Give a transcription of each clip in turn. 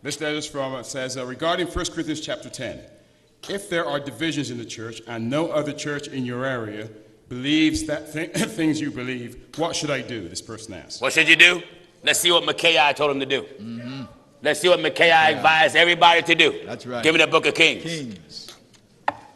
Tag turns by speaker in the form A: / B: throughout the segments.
A: This letter is from, it says, regarding 1 Corinthians chapter 10. If there are divisions in the church and no other church in your area believes that things you believe, what should I do? This person asks.
B: What should you do? Let's see what Micaiah told him to do. Mm-hmm. Let's see what Micaiah advised everybody to do.
C: That's right.
B: Give me the book of Kings.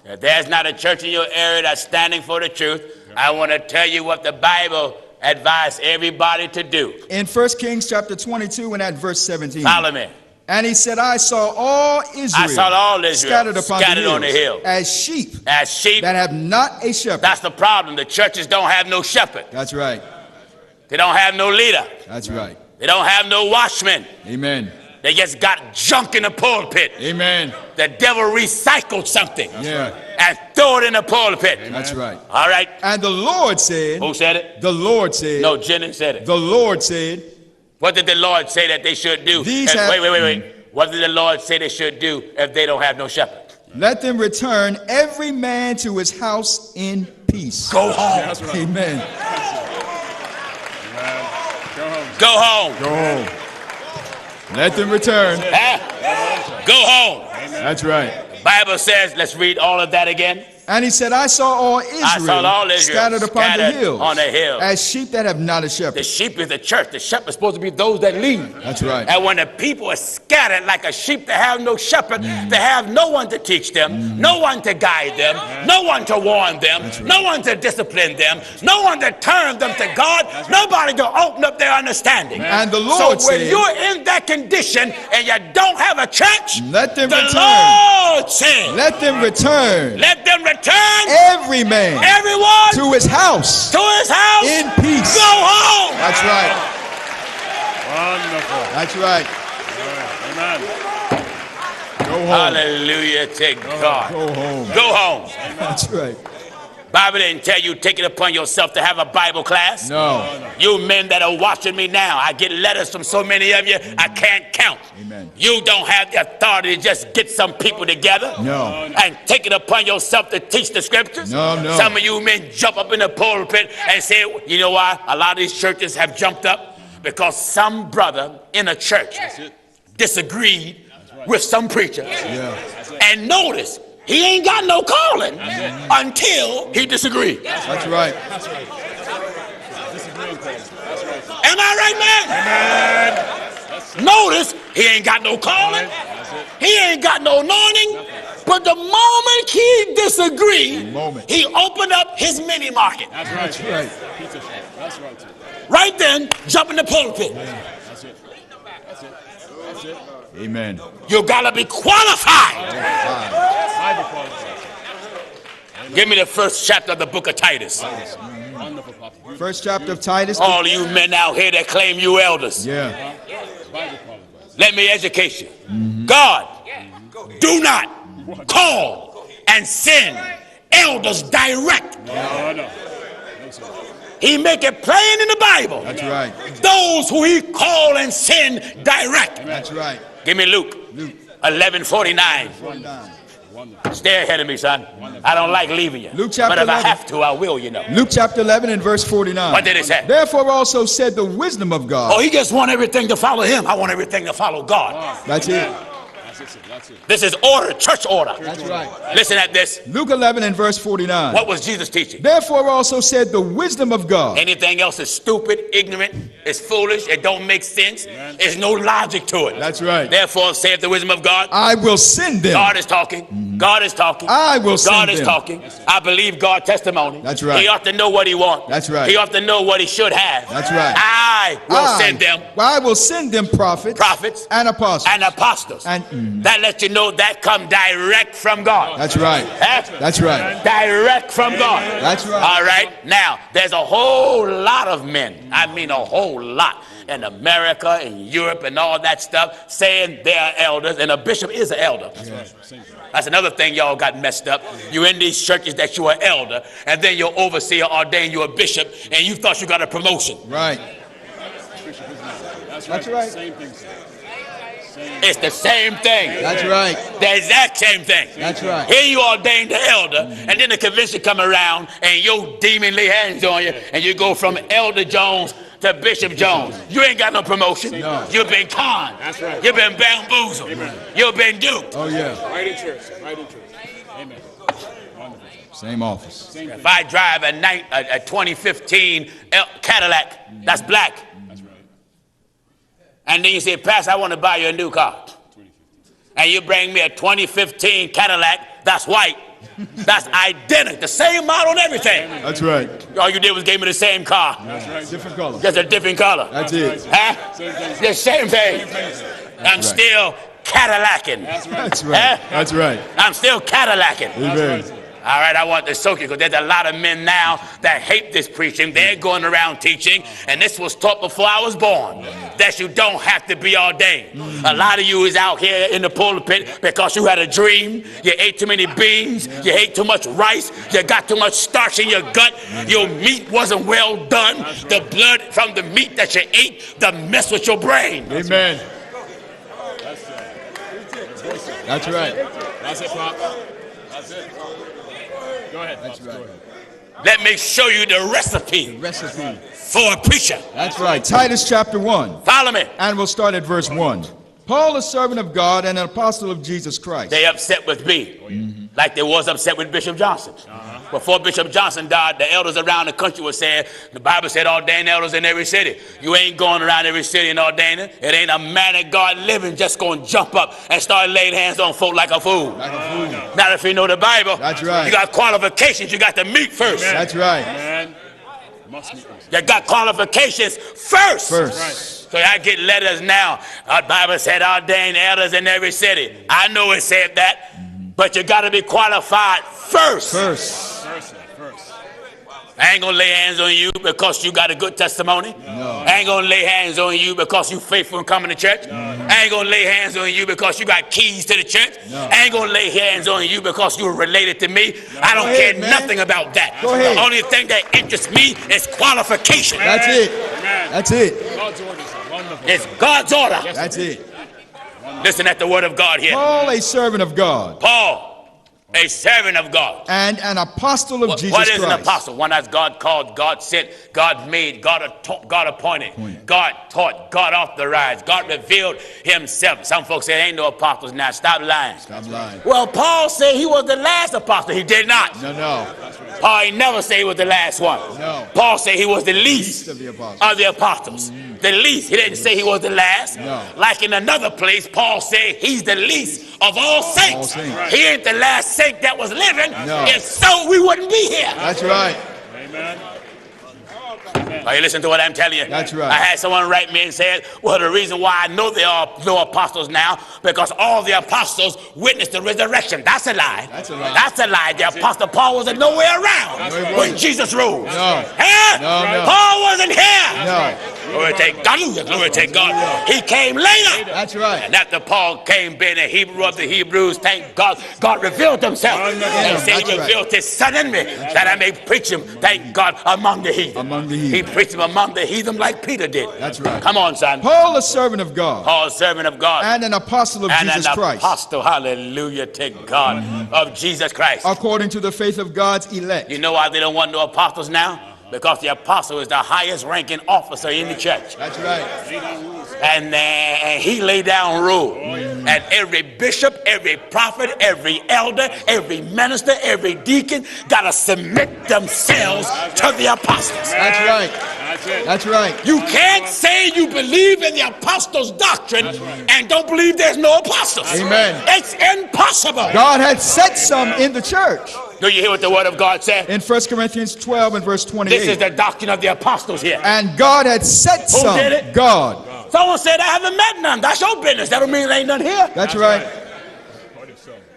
B: If there's not a church in your area that's standing for the truth, I want to tell you what the Bible advised everybody to do.
C: In 1 Kings chapter 22 and at verse 17.
B: Follow me.
C: And he said, I saw all Israel, scattered
B: on the hill
C: as sheep
B: that
C: have not a shepherd.
B: That's the problem. The churches don't have no shepherd.
C: That's right.
B: They don't have no leader.
C: That's right.
B: They don't have no watchman.
C: Amen.
B: They just got junk in the pulpit.
C: Amen.
B: The devil recycled something
C: and
B: threw it in the pulpit.
C: Amen. That's right.
B: All right.
C: And the Lord said.
B: Who said it?
C: The Lord said.
B: No, Jennings said it.
C: The Lord said.
B: What did the Lord say that they should do? Wait. What did the Lord say they should do if they don't have no shepherd?
C: Let them return every man to his house in peace.
B: Go home.
A: That's right.
C: Amen.
B: Go home.
C: Go home. Let them return.
B: Go home.
C: That's right.
B: Bible says, let's read all of that again.
C: And he said, I saw all Israel, scattered upon the hills,
B: on the hill,
C: as sheep that have not a shepherd.
B: The sheep is the church. The shepherd is supposed to be those that lead.
C: That's right.
B: And when the people are scattered like a sheep that have no shepherd, they have no one to teach them, no one to guide them, no one to warn them, no one to discipline them, no one to turn them to God, nobody to open up their understanding.
C: And the Lord
B: said, when you're in that condition and you don't have a church,
C: let them return.
B: Lord said,
C: let them return.
B: Let them return.
C: Every man.
B: Everyone.
C: To his house.
B: To his house.
C: In peace.
B: Go home.
C: That's right.
A: Wonderful.
C: That's right.
A: Amen. Go home.
B: Hallelujah to God.
C: Go home.
B: Go home.
C: That's right.
B: Bible didn't tell you take it upon yourself to have a Bible class.
C: No.
B: You men that are watching me now, I get letters from so many of you, I can't count.
C: Amen.
B: You don't have the authority to just get some people together and take it upon yourself to teach the scriptures.
C: No.
B: Some of you men jump up in the pulpit and say, you know why? A lot of these churches have jumped up because some brother in a church disagreed with some preacher. And notice, he ain't got no calling until he disagrees.
C: That's right.
B: Am I right, man? Notice, he ain't got no calling. He ain't got no anointing. But the moment he disagreed, he opened up his mini market.
A: That's right. That's right.
B: Right then, jump in the pulpit.
A: That's it.
C: Amen.
B: You gotta be qualified. Give me the first chapter of the book of Titus.
C: First chapter of Titus.
B: All of you men out here that claim you elders.
C: Yeah.
B: Let me educate you. God do not call and send elders direct.
A: No.
B: He make it plain in the Bible.
C: That's right.
B: Those who he call and send direct.
C: That's right.
B: Give me Luke 11:49. Stay ahead of me, son. I don't like leaving you.
C: Luke chapter
B: but if
C: 11.
B: I have to, I will, you know.
C: Luke chapter 11 and verse 49.
B: What did it say?
C: Therefore also said the wisdom of God.
B: Oh, he just want everything to follow him. I want everything to follow God.
C: That's it.
B: This is order, church order.
C: That's right.
B: Listen at this.
C: Luke 11 and verse 49.
B: What was Jesus teaching?
C: Therefore also said the wisdom of God.
B: Anything else is stupid, ignorant, it's foolish, it don't make sense. There's no logic to it.
C: That's right.
B: Therefore, saith the wisdom of God.
C: I will send them.
B: God is talking. God is talking.
C: I will send them.
B: God is talking. I believe God's testimony.
C: That's right.
B: He ought to know what he wants.
C: That's right.
B: He ought to know what he should have.
C: That's right.
B: I will send them.
C: I will send them prophets
B: and
C: apostles.
B: And that lets you know that come direct from God.
C: That's right. That's right.
B: Direct from God.
C: That's right.
B: All right. Now, there's a whole lot of men. I mean a whole lot. In America, in Europe, and all that stuff, saying they are elders, and a bishop is an elder. That's another thing y'all got messed up. You're in these churches that you're an elder, and then your overseer ordained you a bishop, and you thought you got a promotion.
C: Right.
A: That's right.
C: Right.
A: Same thing.
B: It's the same thing.
C: That's right.
B: The exact same thing.
C: That's right.
B: Here you ordained the elder, and then the convention come around, and your demon lay hands on you, and you go from Elder Jones to Bishop Jones. You ain't got no promotion.
C: No.
B: You've been conned.
A: That's right.
B: You've been bamboozled.
A: Amen.
B: You've been duped.
C: Oh, yeah.
A: Right in church. Right in church. Amen. Wonderful.
C: Same office.
B: If I drive a 2015 Cadillac, that's black.
A: That's right.
B: And then you say, Pastor, I want to buy you a new car. And you bring me a 2015 Cadillac, that's white. That's identical, the same model and everything.
C: That's right.
B: All you did was gave me the same car.
A: That's right.
C: Different color.
B: Just a different color.
C: That's it.
B: Huh?
A: Same thing.
B: The same thing. I'm still Cadillacing.
A: That's right.
C: That's right.
B: Huh?
C: That's right.
B: I'm still Cadillacing.
C: Amen.
B: All right, I want to soak you, because there's a lot of men now that hate this preaching. They're going around teaching, and this was taught before I was born, that you don't have to be ordained. A lot of you is out here in the pulpit because you had a dream, you ate too many beans, you ate too much rice, you got too much starch in your gut, your meat wasn't well done, the blood from the meat that you ate, the mess with your brain.
C: Amen. That's right.
A: That's it, Pop. That's it. Go ahead.
C: That's right.
B: Let me show you the recipe
C: Recipe.
B: for a preacher.
C: That's right. Titus chapter 1.
B: Follow me.
C: And we'll start at verse 1. Paul, a servant of God and an apostle of Jesus Christ.
B: They upset with me, like they was upset with Bishop Johnson. Before Bishop Johnson died, the elders around the country were saying, the Bible said ordain elders in every city. You ain't going around every city and ordaining. It ain't a man of God living just going to jump up and start laying hands on folk like a fool.
C: Like a fool.
B: Not if you know the Bible.
C: That's right.
B: You got qualifications. You got to meet first.
C: That's right.
A: Man. Must be first.
B: You got qualifications first.
C: First.
B: So I get letters now. Our Bible said ordain elders in every city. I know it said that, but you got to be qualified first.
C: First.
A: First.
B: I ain't gonna lay hands on you because you got a good testimony.
C: No.
B: I ain't gonna lay hands on you because you faithful in coming to church. I ain't gonna lay hands on you because you got keys to the church.
C: No.
B: I ain't gonna lay hands on you because you're related to me. I don't
C: ahead,
B: care
C: man.
B: nothing about that.
C: Go ahead.
B: The only thing that interests me is qualification.
C: That's it.
A: Amen.
C: That's it.
A: God's order is wonderful.
B: It's God's order.
C: That's it.
B: Listen at the word of God here.
C: Paul, a servant of God
B: Paul, a servant of God.
C: and an apostle of Jesus
B: What is
C: Christ.
B: an apostle? One that's God called, God sent, God made, God appointed, God taught, God authorized, God revealed himself. Some folks say ain't no apostles now. Stop lying.
C: Stop lying.
B: Well, Paul said he was the last apostle. He did not.
C: No.
B: Paul ain't never say he was the last one.
C: No.
B: Paul said he was the least
C: Of the apostles.
B: of the apostles. The least. He didn't say he was the last.
C: No.
B: Like in another place, Paul said he's the least of all saints.
C: saints.
B: He ain't the last saint that was living.
C: No.
B: If so, we wouldn't be here.
C: That's right.
A: Amen.
B: Are you listening to what I'm telling you?
C: That's right.
B: I had someone write me and said, well, the reason why I know there are no apostles now, because all the apostles witnessed the resurrection. That's a lie.
C: That's a lie.
B: That's a lie. The apostle Paul wasn't nowhere around when Jesus rose.
C: No.
B: Huh?
C: No.
B: Paul wasn't here.
C: No.
B: Glory to God. Glory to God. He came later.
C: That's right.
B: And after Paul came, being a Hebrew of the Hebrews, thank God, God revealed himself. And said he
C: That's right.
B: revealed his son in me, that I may preach him, thank God, among the heathen.
C: Among the
B: He
C: heathen.
B: preached him among the heathen like Peter did.
C: That's right.
B: Come on, son.
C: Paul, a servant of God
B: Paul, servant of God.
C: and an apostle of
B: And
C: Jesus
B: an
C: Christ,
B: apostle, hallelujah to God, of Jesus Christ.
C: according to the faith of God's elect.
B: You know why they don't want no apostles now? Because the apostle is the highest ranking officer in the church.
C: That's right.
B: And he laid down rule. And every bishop, every prophet, every elder, every minister, every deacon got to submit themselves to the apostles.
C: That's right.
A: That's it.
C: That's right.
B: You can't say you believe in the apostles' doctrine and don't believe there's no apostles.
C: Amen.
B: It's impossible.
C: God had set some in the church.
B: Do you hear what the word of God said?
C: In 1 Corinthians 12 and verse
B: This
C: 28.
B: is the doctrine of the apostles here.
C: And God had set some.
B: did it?
C: God.
B: Someone said, I haven't met none. That's your business. That don't mean there ain't none here.
C: That's right.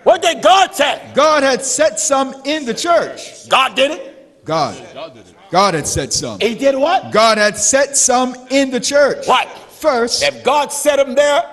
B: What did God say?
C: God had set some in the church.
B: God did it.
C: God had set some.
B: He did what?
C: God had set some in the church.
B: What?
C: First,
B: If God set them there,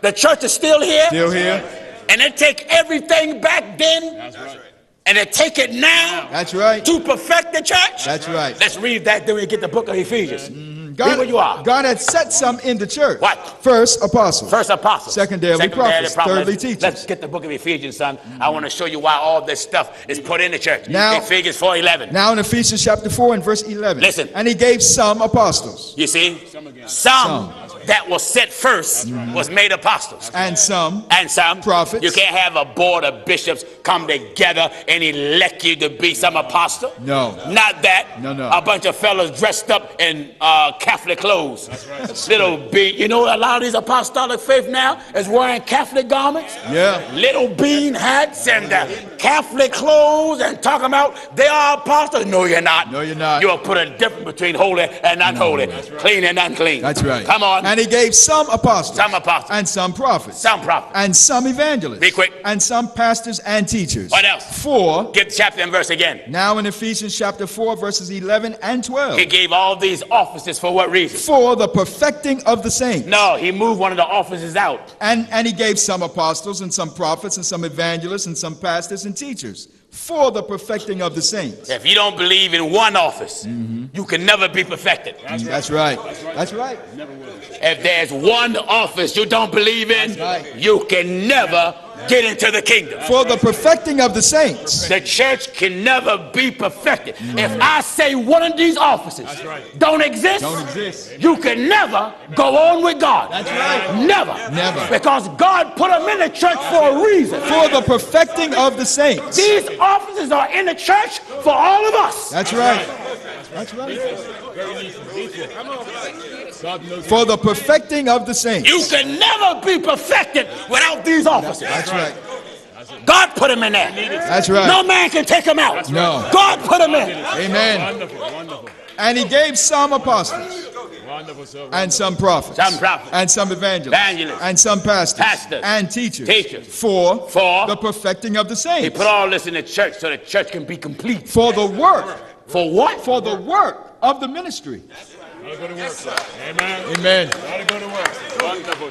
B: the church is still here.
C: still here.
B: And they take everything back then.
A: That's right.
B: And they take it now
C: That's right.
B: to perfect the church.
C: That's right.
B: Let's read that, then we get the book of Ephesians. Read what you are.
C: God had set some in the church.
B: What?
C: First, apostles.
B: First apostles.
C: Secondarily, prophets. Thirdly,
B: Let's
C: teachers.
B: get the book of Ephesians, son. I want to show you why all this stuff is put in the church.
C: Now,
B: Ephesians 4:11.
C: Now in Ephesians chapter 4 and verse 11.
B: Listen.
C: And he gave some apostles.
B: You see? Some that was set first was made apostles.
C: And some
B: prophets. You can't have a board of bishops come together and elect you to be some apostle.
C: No.
B: Not that.
C: No.
B: A bunch of fellas dressed up in Catholic clothes. Little bean. You know, a lot of these apostolic faith now is wearing Catholic garments.
C: Yeah.
B: Little bean hats and Catholic clothes and talking about they are apostles. No, you're not.
C: No, you're not.
B: You'll put a difference between holy and unholy. Clean and unclean.
C: That's right.
B: Come on.
C: And he gave some apostles.
B: Some apostles.
C: And some prophets.
B: Some prophets.
C: And some evangelists.
B: Be quick.
C: And some pastors and teachers.
B: What else?
C: For.
B: Give the chapter and verse again.
C: Now in Ephesians chapter 4 verses 11 and 12.
B: He gave all these offices for what reason?
C: For the perfecting of the saints.
B: No, he moved one of the offices out.
C: And he gave some apostles and some prophets and some evangelists and some pastors and teachers. For the perfecting of the saints.
B: If you don't believe in one office, you can never be perfected.
C: That's right. That's right.
B: If there's one office you don't believe in, you can never get into the kingdom.
C: For the perfecting of the saints.
B: The church can never be perfected. If I say one of these offices don't exist, you can never go on with God.
C: That's right.
B: Never. Because God put them in the church for a reason.
C: For the perfecting of the saints.
B: These offices are in the church for all of us.
C: That's right. That's right. For the perfecting of the saints.
B: You can never be perfected without these offices.
C: That's right.
B: God put them in there.
C: That's right.
B: No man can take them out.
C: No.
B: God put them in.
C: Amen. Wonderful. And he gave some apostles. And some prophets. And some evangelists. And some pastors. And teachers. For the perfecting of the saints.
B: He put all this in the church so the church can be complete.
C: For the work.
B: For what?
C: For the work of the ministry.
A: Amen.
C: Amen.
A: Go to work. Wonderful.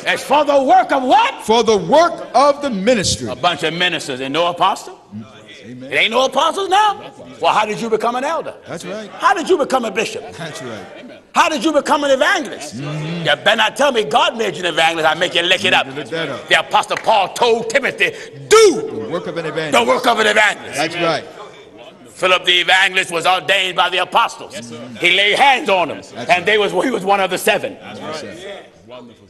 B: It's for the work of what?
C: For the work of the ministry.
B: A bunch of ministers and no apostle? Amen. It ain't no apostles now? Well, how did you become an elder?
C: That's right.
B: How did you become a bishop?
C: That's right.
B: How did you become an evangelist? You better not tell me God made you an evangelist. I make you lick it up. The apostle Paul told Timothy, do
C: the work of an evangelist.
B: The work of an evangelist.
C: That's right.
B: Philip the evangelist was ordained by the apostles. Yes, he laid hands on them, and he was one of the seven.
A: Wonderful.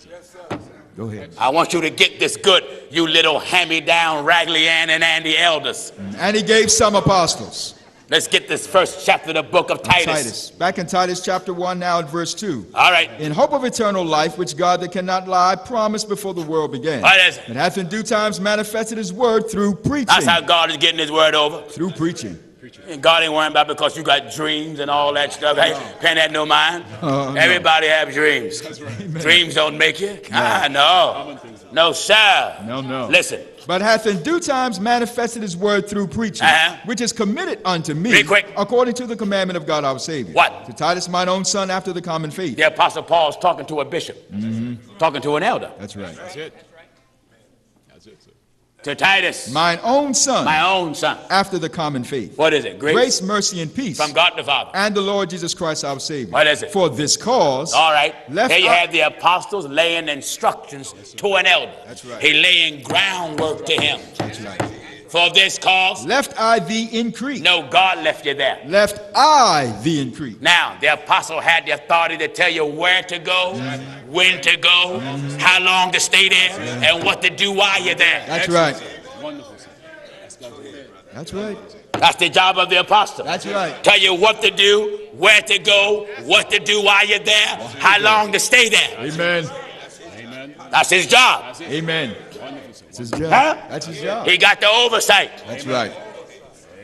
C: Go ahead.
B: I want you to get this good, you little hand-me-down Raggly Ann and Andy elders.
C: And he gave some apostles.
B: Let's get this first chapter of the book of Titus.
C: Back in Titus chapter 1 now at verse 2.
B: All right.
C: In hope of eternal life, which God that cannot lie promised before the world began.
B: What is it?
C: And hath in due times manifested his word through preaching.
B: That's how God is getting his word over.
C: Through preaching.
B: And God ain't worrying about because you got dreams and all that stuff. Hey, paying that no mind. Everybody have dreams. Right. Dreams don't make you. No. No, sir.
C: No.
B: Listen.
C: But hath in due times manifested his word through preaching, which is committed unto me, according to the commandment of God our Savior.
B: What?
C: To Titus, mine own son, after the common faith.
B: The apostle Paul's talking to a bishop, talking to an elder.
C: That's right.
A: That's it.
B: To Titus,
C: mine own son,
B: after
C: the common faith.
B: What is it?
C: Grace, mercy, and peace
B: from God the Father
C: and the Lord Jesus Christ our Savior.
B: What is it?
C: For this cause.
B: All right. Here you have the apostles laying instructions to an elder.
C: That's right.
B: He laying groundwork to him.
C: That's right.
B: For this cause.
C: Left I thee in Crete.
B: No, God left you there.
C: Left I thee in Crete.
B: Now, the apostle had the authority to tell you where to go, when to go, how long to stay there, and what to do while you're there.
C: That's right.
A: Wonderful.
C: That's right.
B: That's the job of the apostle.
C: That's right.
B: Tell you what to do, where to go, what to do while you're there, how long to stay there.
C: Amen.
B: That's his job.
C: Amen. That's his job.
B: Huh?
C: That's his job.
B: He got the oversight.
C: That's right.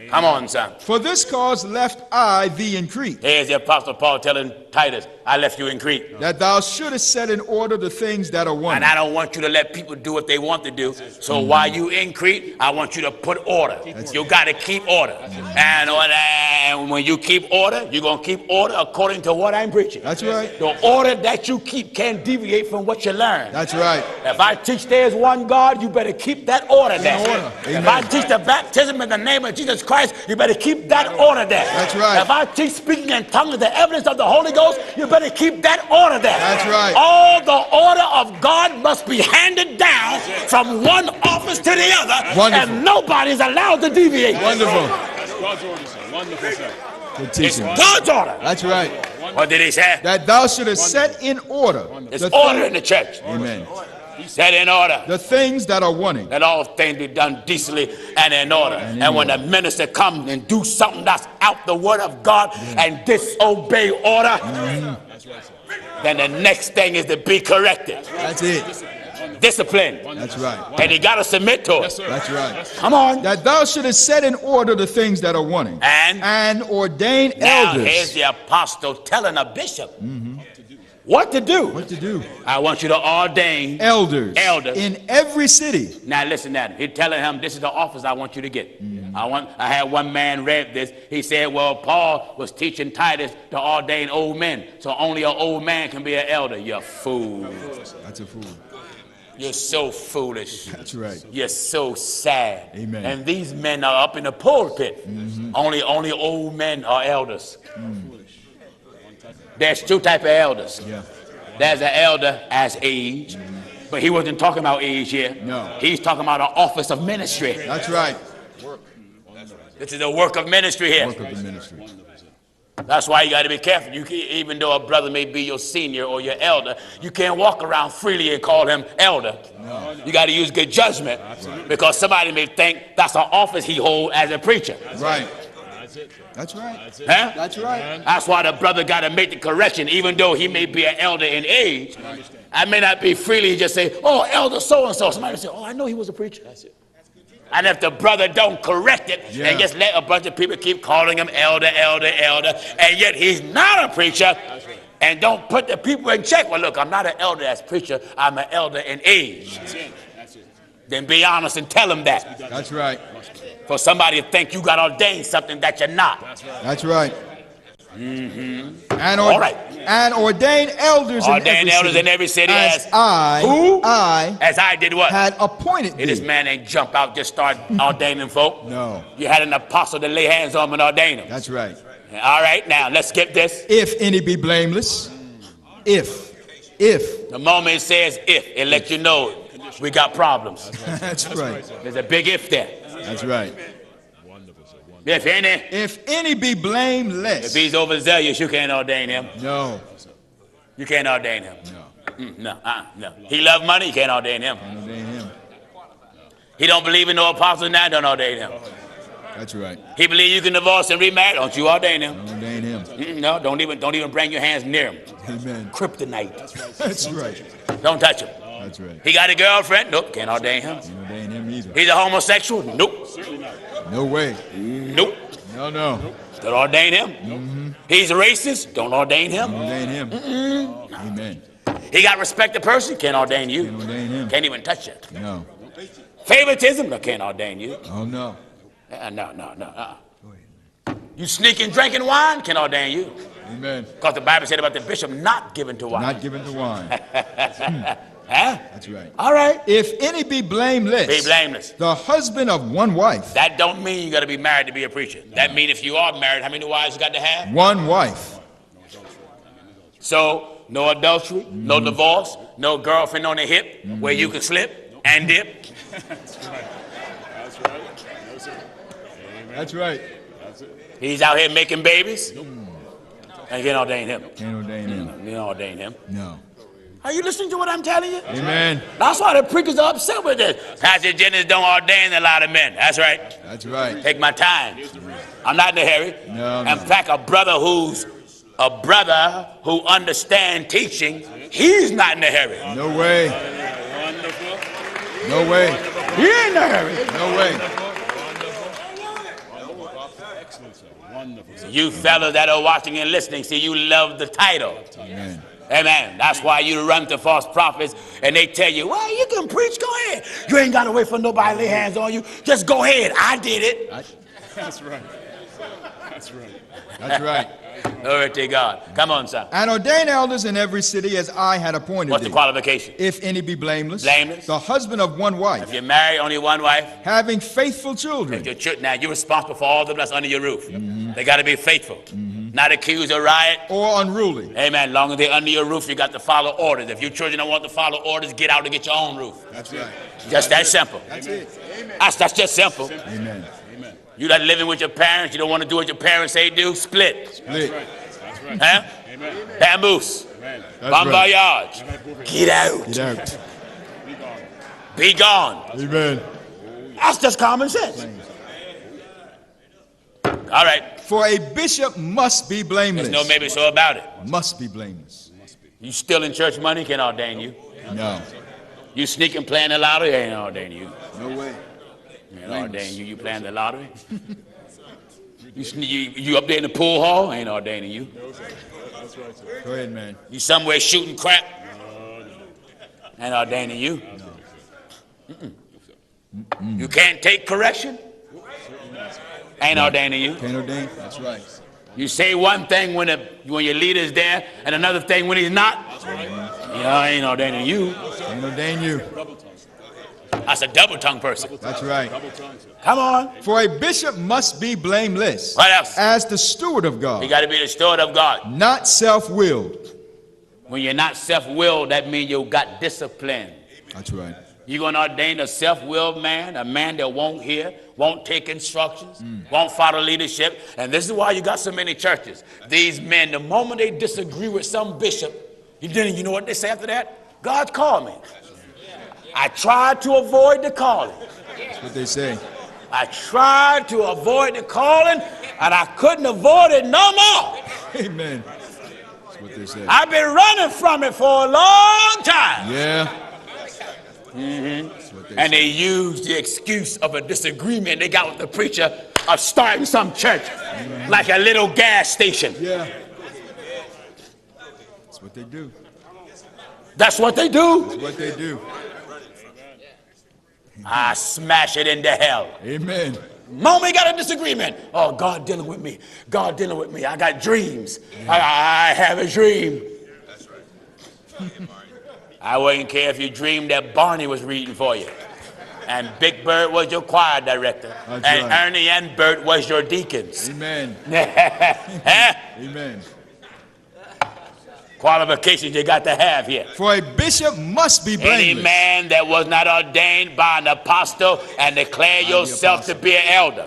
B: Come on, son.
C: For this cause left I thee in Crete.
B: Here's the apostle Paul telling Titus, I left you in Crete.
C: That thou shouldest set in order the things that are won.
B: And I don't want you to let people do what they want to do. So while you in Crete, I want you to put order. You got to keep order. And when you keep order, you're going to keep order according to what I'm preaching.
C: That's right.
B: The order that you keep can't deviate from what you learn.
C: That's right.
B: If I teach there's one God, you better keep that order there. If I teach the baptism in the name of Jesus Christ, Christ, you better keep that order there.
C: That's right.
B: If I teach speaking in tongues the evidence of the Holy Ghost, you better keep that order there.
C: That's right.
B: All the order of God must be handed down from one office to the other.
C: Wonderful.
B: And nobody is allowed to deviate.
C: Wonderful.
A: That's God's order, sir. Wonderful, sir.
C: Good
B: It's
C: teaching.
B: God's order.
C: That's right.
B: What did he say?
C: That thou shouldest set in order.
B: It's order in the church.
C: Amen.
B: Set in order.
C: The things that are wanting.
B: That all things be done decently and in order. And when the minister comes and do something that's out the word of God and disobey order, then the next thing is to be corrected.
C: That's it.
B: Discipline.
C: That's right.
B: And you got to submit to it.
C: That's right.
B: Come on.
C: That thou shouldest set in order the things that are wanting. And ordain
B: Now
C: elders.
B: here's the apostle telling a bishop what to do.
C: What to do?
B: I want you to ordain
C: Elders.
B: Elders.
C: In every city.
B: Now listen to him. He's telling him this is the office I want you to get. I had one man read this. He said, well, Paul was teaching Titus to ordain old men. So only an old man can be an elder. You fool.
C: That's a fool.
B: You're so foolish.
C: That's right.
B: You're so sad.
C: Amen.
B: And these men are up in the pulpit. Only old men are elders. There's two types of elders.
C: Yeah.
B: There's an elder as age, but he wasn't talking about age here.
C: No.
B: He's talking about an office of ministry.
C: That's right.
B: This is a work of ministry here.
C: Work of the ministry.
B: That's why you got to be careful. Even though a brother may be your senior or your elder, you can't walk around freely and call him elder. No. You got to use good judgment. Absolutely. Because somebody may think that's an office he holds as a preacher.
C: Right. That's right.
B: Huh?
C: That's right.
B: That's why the brother got to make the correction, even though he may be an elder in age. I may not be freely just say, oh, elder so-and-so. Somebody will say, oh, I know he was a preacher. That's it. And if the brother don't correct it and just let a bunch of people keep calling him elder, and yet he's not a preacher, and don't put the people in check. Well, look, I'm not an elder as preacher. I'm an elder in age. Then be honest and tell him that.
C: That's right.
B: For somebody to think you got ordained something that you're not.
C: That's right.
B: All right.
C: And ordain elders
B: in every city
C: as
B: I did what?
C: Had appointed thee.
B: This man ain't jump out, just start ordaining folk.
C: No.
B: You had an apostle to lay hands on him and ordain them.
C: That's right.
B: All right, now let's get this.
C: If any be blameless. If.
B: The moment it says if, it lets you know we got problems.
C: That's right.
B: There's a big if there.
C: That's right.
B: If
C: any be blameless.
B: If he's overzealous, you can't ordain him.
C: No.
B: You can't ordain him.
C: No.
B: No. He love money, you can't ordain him.
C: Can't ordain him.
B: He don't believe in no apostles now, don't ordain him.
C: That's right.
B: He believe you can divorce and remarry, don't you ordain him.
C: Don't ordain him.
B: No, don't even bring your hands near him.
C: Amen.
B: Kryptonite.
C: That's right.
B: Don't touch him.
C: That's right.
B: He got a girlfriend? Nope, can't ordain him.
C: Can't ordain him either.
B: He's a homosexual? Nope.
C: No way.
B: Nope.
C: No.
B: Don't ordain him. He's a racist? Don't ordain him.
C: Don't ordain him. Amen.
B: He got respect the person? Can't ordain you.
C: Can't ordain him.
B: Can't even touch it.
C: No.
B: Favoritism? No, can't ordain you.
C: Oh, no.
B: No. You sneaking drinking wine? Can't ordain you.
C: Amen.
B: Because the Bible said about the bishop not given to wine.
C: Not given to wine.
B: Huh?
C: That's right.
B: All right.
C: If any be blameless.
B: Be blameless.
C: The husband of one wife.
B: That don't mean you got to be married to be a preacher. That mean if you are married, how many wives you got to have?
C: One wife.
B: So no adultery, no divorce, no girlfriend on the hip where you can slip and dip.
A: That's right.
C: That's right.
B: He's out here making babies. And can't ordain him.
C: Can't ordain him.
B: You don't ordain him.
C: No.
B: Are you listening to what I'm telling you?
C: Amen.
B: That's why the preachers are upset with this. Pastor Jennings don't ordain a lot of men. That's right.
C: That's right.
B: Take my time. I'm not in a hurry.
C: No.
B: In fact, a brother who understands teaching, he's not in a hurry.
C: No way.
A: Wonderful.
C: No way.
B: He ain't in a hurry.
C: No way.
A: Excellent, sir. Wonderful, sir.
B: You fellas that are watching and listening, see, you love the title.
C: Amen.
B: Amen. That's why you run to false prophets and they tell you, well, you can preach, go ahead. You ain't got to wait for nobody to lay hands on you. Just go ahead. I did it.
A: That's right. That's right.
C: That's right.
B: Glory to God. Come on, son.
C: And ordain elders in every city as I had appointed
B: What's
C: thee.
B: the qualification?
C: If any be blameless.
B: Blameless.
C: The husband of one wife.
B: If you marry only one wife.
C: Having faithful children.
B: Now, you're responsible for all of them that's under your roof. They got to be faithful. Not accused of riot.
C: Or unruly.
B: Amen. Long as they're under your roof, you got to follow orders. If your children don't want to follow orders, get out and get your own roof.
C: That's right.
B: Just that simple.
C: That's it.
B: That's just simple.
C: Amen.
B: You like living with your parents, you don't want to do what your parents say do, split.
C: Split.
A: That's right.
B: Huh?
A: Amen.
B: Bamboos.
A: Amen.
B: Bon voyage. Get out.
C: Get out.
B: Be gone.
C: Amen.
B: That's just common sense. All right.
C: For a bishop must be blameless.
B: There's no maybe so about it.
C: Must be blameless.
B: You stealing church money, can't ordain you.
C: No.
B: You sneaking playing the lottery, ain't ordain you.
C: No way.
B: Ain't ordain you. You playing the lottery. You up there in the pool hall, ain't ordaining you.
C: Go ahead, man.
B: You somewhere shooting crap, ain't ordaining you. You can't take correction, ain't ordaining you.
C: Can't ordain. That's right.
B: You say one thing when your leader's there and another thing when he's not. Yeah, ain't ordaining you.
C: Can't ordain you.
B: That's a double-tongued person.
C: That's right.
B: Come on.
C: For a bishop must be blameless.
B: What else?
C: As the steward of
B: You
C: God.
B: got to be the steward of God.
C: Not self-willed.
B: When you're not self-willed, that means you got discipline.
C: That's right.
B: You're going to ordain a self-willed man, a man that won't hear, won't take instructions, won't follow leadership. And this is why you got so many churches. These men, the moment they disagree with some bishop, you know what they say after that? God called me. I tried to avoid the calling.
C: That's what they say.
B: I tried to avoid the calling, and I couldn't avoid it no more.
C: Amen. That's what they say.
B: I've been running from it for a long time.
C: Yeah. That's what
B: And
C: say.
B: they used the excuse of a disagreement they got with the preacher of starting some church like a little gas station.
C: Yeah. That's what they do.
B: That's what they do.
C: That's what they do.
B: I smash it into hell.
C: Amen.
B: Moment got a disagreement. Oh, God dealing with me. God dealing with me. I got dreams. I have a dream.
A: That's right.
B: I wouldn't care if you dreamed that Barney was reading for you. And Big Bird was your choir director.
C: That's
B: and
C: right.
B: Ernie and Bert was your deacons.
C: Amen.
B: Huh?
C: Amen.
B: Qualifications you got to have here.
C: For a bishop must be blameless.
B: Any man that was not ordained by an apostle and declare yourself to be an elder.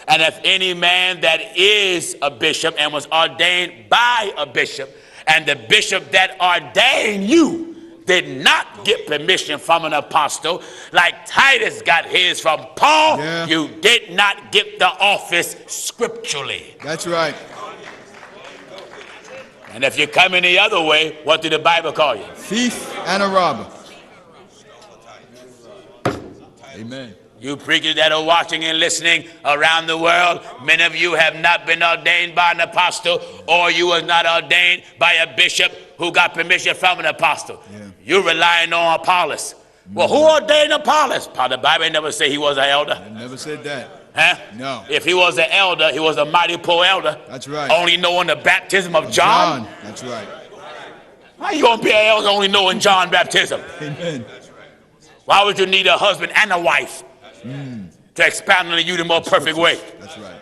B: And if any man that is a bishop and was ordained by a bishop, and the bishop that ordained you did not get permission from an apostle, like Titus got his from Paul, you did not get the office scripturally.
C: That's right.
B: And if you come in the other way, what did the Bible call you?
C: Thief and a robber. Amen.
B: You preachers that are watching and listening around the world, many of you have not been ordained by an apostle, or you was not ordained by a bishop who got permission from an apostle. You're relying on Apollos. Well, who ordained Apollos? The Bible never said he was an elder.
C: It never said that.
B: Huh?
C: No.
B: If he was an elder, he was a mighty poor elder.
C: That's right.
B: Only knowing the baptism of John.
C: That's right.
B: How you going to be an elder only knowing John baptism?
C: Amen.
B: Why would you need a husband and a wife to expound on you the more perfect way?
C: That's right.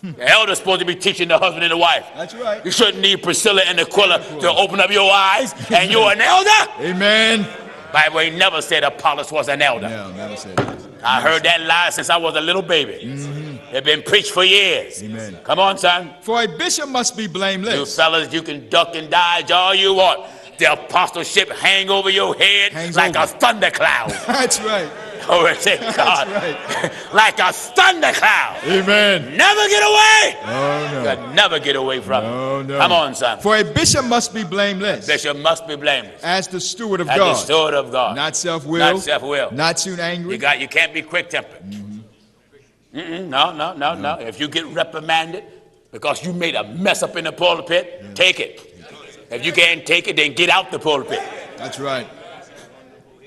B: The elder's supposed to be teaching the husband and the wife.
C: That's right.
B: You shouldn't need Priscilla and Aquila to open up your eyes, and you're an elder?
C: Amen.
B: Bible ain't never said Apollos was an elder.
C: No, never said that.
B: I heard that lie since I was a little baby. It's been preached for years.
C: Amen.
B: Come on, son.
C: For a bishop must be blameless.
B: You fellas, you can duck and dodge all you want. The apostleship hang over your head like a thundercloud.
C: That's right.
B: Glory to God.
C: Right.
B: Like a thundercloud.
C: Amen.
B: Never get away.
C: Oh, no.
B: You never get away from it.
C: No.
B: Come on, son.
C: For a bishop must be blameless.
B: Bishop must be blameless.
C: As the steward of
B: As
C: God.
B: the steward of God.
C: Not self-willed.
B: Not self-willed.
C: Not soon angry.
B: You can't be quick-tempered. No. If you get reprimanded because you made a mess up in the pulpit, take it. If you can't take it, then get out the pulpit.
C: That's right.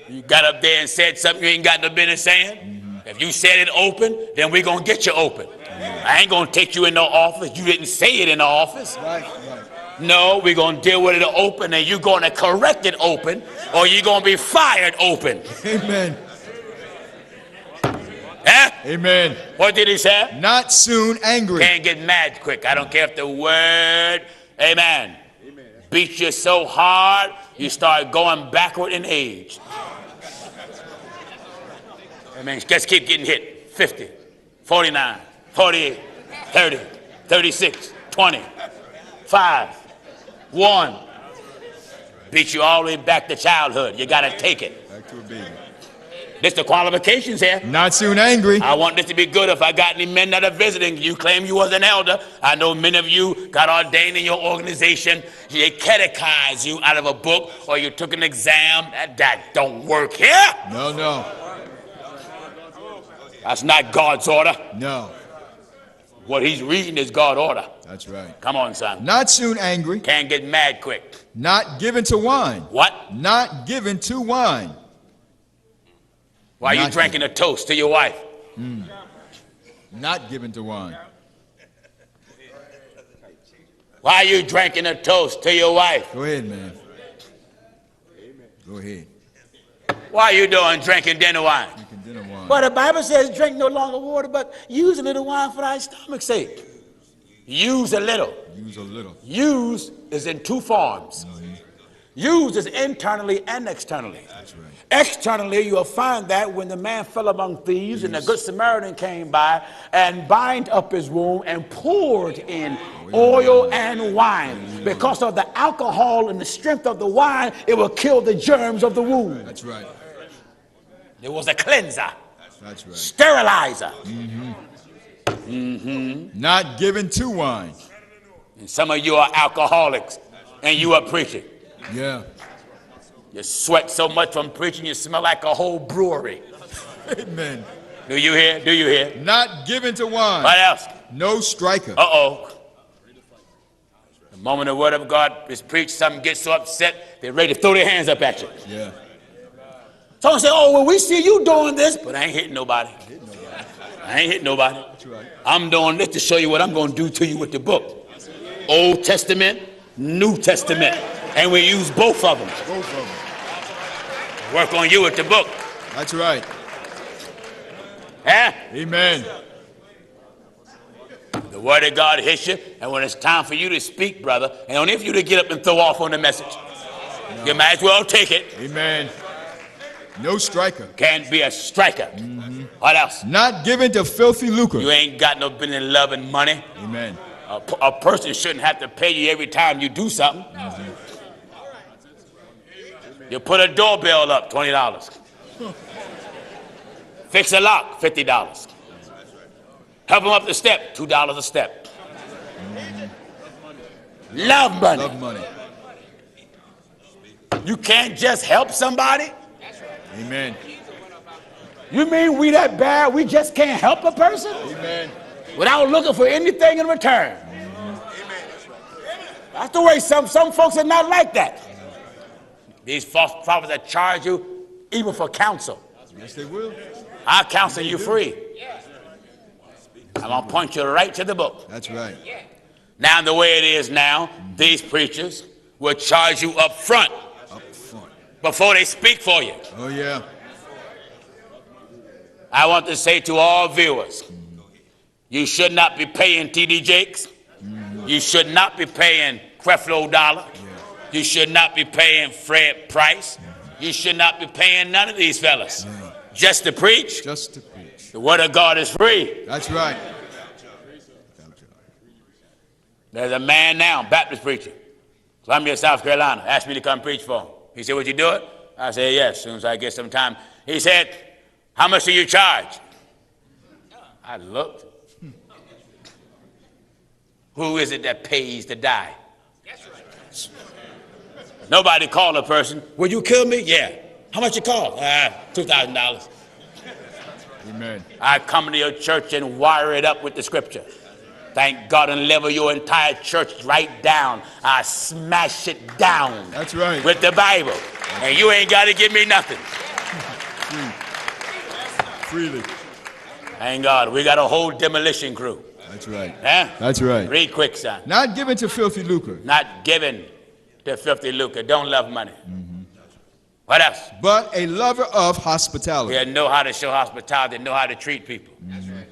B: You got up there and said something you ain't got no business saying. If you said it open, then we're going to get you open. I ain't going to take you in no office. You didn't say it in the office.
C: Right.
B: No, we're going to deal with it open, and you're going to correct it open, or you're going to be fired open.
C: Amen.
B: Huh?
C: Amen.
B: What did he say?
C: Not soon angry.
B: Can't get mad quick. I don't care if the word, amen, beats you so hard, you start going backward in age. Amen. Just keep getting hit. 50, 49, 48, 30, 36, 20, 5, 1. Beat you all the way back to childhood. You got to take it.
C: Back to a baby.
B: This the qualifications here.
C: Not soon angry.
B: I want this to be good. If I got any men that are visiting, you claim you was an elder. I know many of you got ordained in your organization. They catechized you out of a book, or you took an exam. That don't work here.
C: No.
B: That's not God's order.
C: No.
B: What he's reading is God's order.
C: That's right.
B: Come on, son.
C: Not soon angry.
B: Can't get mad quick.
C: Not given to wine.
B: What?
C: Not given to wine.
B: Why are you drinking a toast to your wife?
C: Not given to wine.
B: Why are you drinking a toast to your wife?
C: Go ahead, man. Go ahead.
B: Why are you doing drinking dinner wine?
C: Drinking dinner wine.
B: Well, the Bible says drink no longer water, but use a little wine for thy stomach's sake. Use a little.
C: Use a little.
B: Use is in two forms. Use is internally and externally.
C: That's right.
B: Externally, you'll find that when the man fell among thieves and the good Samaritan came by and bind up his wound and poured in oil and wine. Because of the alcohol and the strength of the wine, it will kill the germs of the wound.
C: That's right.
B: It was a cleanser.
C: That's right.
B: Sterilizer.
C: Not given to wine.
B: And some of you are alcoholics and you are preaching.
C: Yeah.
B: You sweat so much from preaching, you smell like a whole brewery.
C: Amen.
B: Do you hear? Do you hear?
C: Not given to wine.
B: What else?
C: No striker.
B: Uh-oh. The moment the word of God is preached, some get so upset, they're ready to throw their hands up at you.
C: Yeah.
B: Someone say, oh, well, we see you doing this, but I ain't hitting nobody. I ain't hitting nobody.
C: That's right.
B: I'm doing this to show you what I'm going to do to you with the book. Old Testament, New Testament. And we use both of them.
C: Both of them.
B: Work on you with the book.
C: That's right.
B: Huh?
C: Amen.
B: The word of God hits you, and when it's time for you to speak, brother, and only if you to get up and throw off on the message. No. You might as well take it.
C: Amen. No striker.
B: Can't be a striker. What else?
C: Not given to filthy lucre.
B: You ain't got no business in loving money.
C: Amen.
B: A person shouldn't have to pay you every time you do something. You put a doorbell up, $20. Fix a lock, $50. Help them up the step, $2 a step. Love money.
C: Love money.
B: You can't just help somebody?
C: Amen.
B: You mean we that bad we just can't help a person?
C: Amen.
B: Without looking for anything in return. That's the way some folks are not like that. These false prophets that charge you even for counsel.
C: Yes, they will.
B: I'll counsel you free. I'm going to point you right to the book.
C: That's right.
B: Now, the way it is now, these preachers will charge you up front.
C: Up front.
B: Before they speak for you.
C: Oh, yeah.
B: I want to say to all viewers, you should not be paying T.D. Jakes. You should not be paying Creflo Dollar. You should not be paying Fred Price. You should not be paying none of these fellas. Just to preach.
C: Just to preach.
B: The word of God is free.
C: That's right.
B: There's a man now, Baptist preacher, Columbia, South Carolina, asked me to come preach for him. He said, would you do it? I said, yes, as soon as I get some time. He said, how much do you charge? I looked. Who is it that pays to die? Nobody called a person, will you kill me? Yeah. How much you cost? $2,000.
C: Amen.
B: I come to your church and wire it up with the scripture. Thank God, and level your entire church right down. I smash it down.
C: That's right.
B: With the Bible. And you ain't got to give me nothing.
C: Freely.
B: Thank God. We got a whole demolition crew.
C: That's right.
B: Huh?
C: That's right.
B: Read quick, son.
C: Not given to filthy lucre.
B: Not given to filthy lucre. Don't love money. Mm-hmm. What else?
C: But a lover of hospitality.
B: Yeah, know how to show hospitality. Know how to treat people.
C: That's right.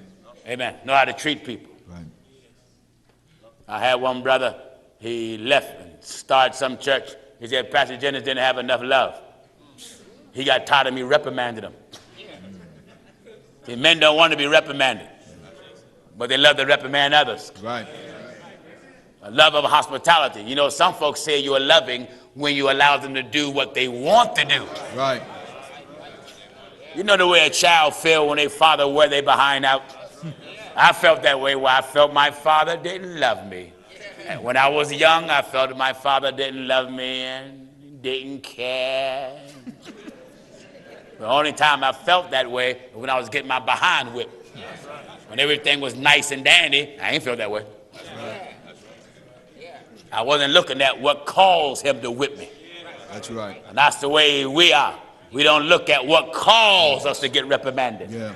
B: Amen. Know how to treat people.
C: Right.
B: I had one brother. He left and started some church. He said Pastor Jennings didn't have enough love. He got tired of me reprimanding him. See, men don't want to be reprimanded, but they love to reprimand others.
C: Right.
B: A love of hospitality. You know, some folks say you are loving when you allow them to do what they want to do.
C: Right.
B: You know the way a child feels when their father wear their behind out? I felt that way where I felt my father didn't love me. And when I was young, I felt that my father didn't love me and didn't care. The only time I felt that way was when I was getting my behind whipped. When everything was nice and dandy, I ain't felt that way. I wasn't looking at what caused him to whip me.
C: That's right.
B: And that's the way we are. We don't look at what caused us to get reprimanded.
C: Yeah.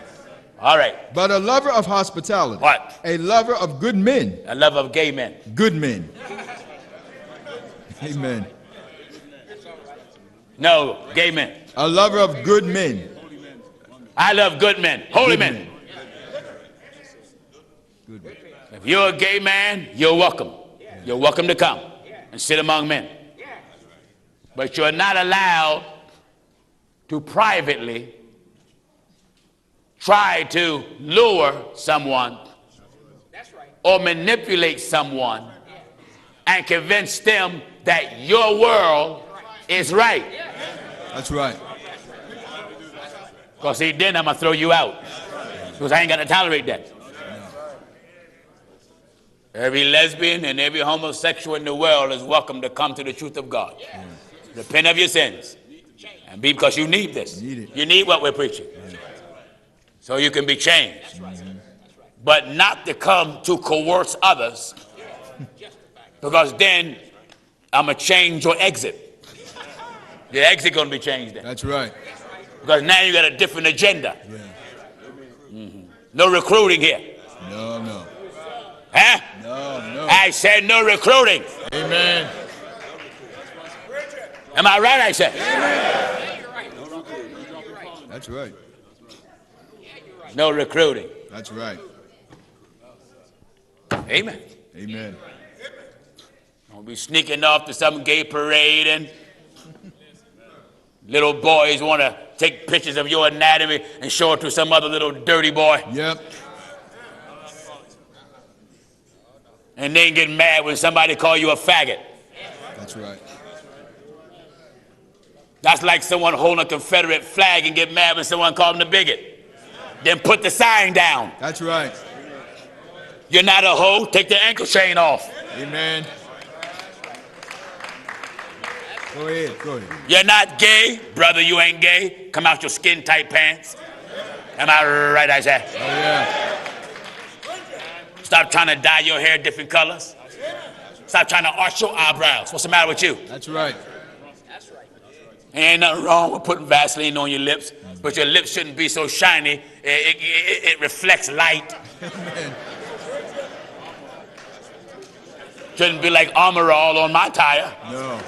B: All right.
C: But a lover of hospitality.
B: What?
C: A lover of good men.
B: A lover of gay men.
C: Good men. Amen.
B: No, gay men.
C: A lover of good men.
B: I love good men. Holy
C: Good
B: men.
C: men. Good men.
B: If you're a gay man, you're welcome. You're welcome to come and sit among men. But you're not allowed to privately try to lure someone or manipulate someone and convince them that your world is right.
C: That's right.
B: Because see, then I'm going to throw you out. Because I ain't going to tolerate that. Every lesbian and every homosexual in the world is welcome to come to the truth of God. Repent of your sins. And be, because you need this. You need what we're preaching. So you can be changed. But not to come to coerce others. Because then I'm going to change your exit. Your exit going to be changed then.
C: That's right.
B: Because now you got a different agenda.
C: Yeah.
B: No recruiting here.
C: No.
B: Huh?
C: No.
B: I said no recruiting.
C: Amen.
B: Am I right, I said?
C: That's right.
B: No recruiting.
C: That's right.
B: Amen.
C: Amen.
B: Don't be sneaking off to some gay parade and little boys want to take pictures of your anatomy and show it to some other little dirty boy.
C: Yep.
B: And then get mad when somebody call you a faggot.
C: That's right.
B: That's like someone holding a Confederate flag and get mad when someone calls them a bigot. Then put the sign down.
C: That's right.
B: You're not a hoe, take the ankle chain off.
C: Amen. Go ahead.
B: You're not gay, brother, you ain't gay. Come out your skin tight pants. Am I right, I say?
C: Oh, yeah.
B: Stop trying to dye your hair different colors. Stop trying to arch your eyebrows. What's the matter with you?
C: That's right.
B: Ain't nothing wrong with putting Vaseline on your lips, but your lips shouldn't be so shiny. It reflects light.
C: Amen.
B: Shouldn't be like Armor All on my tire.
C: No.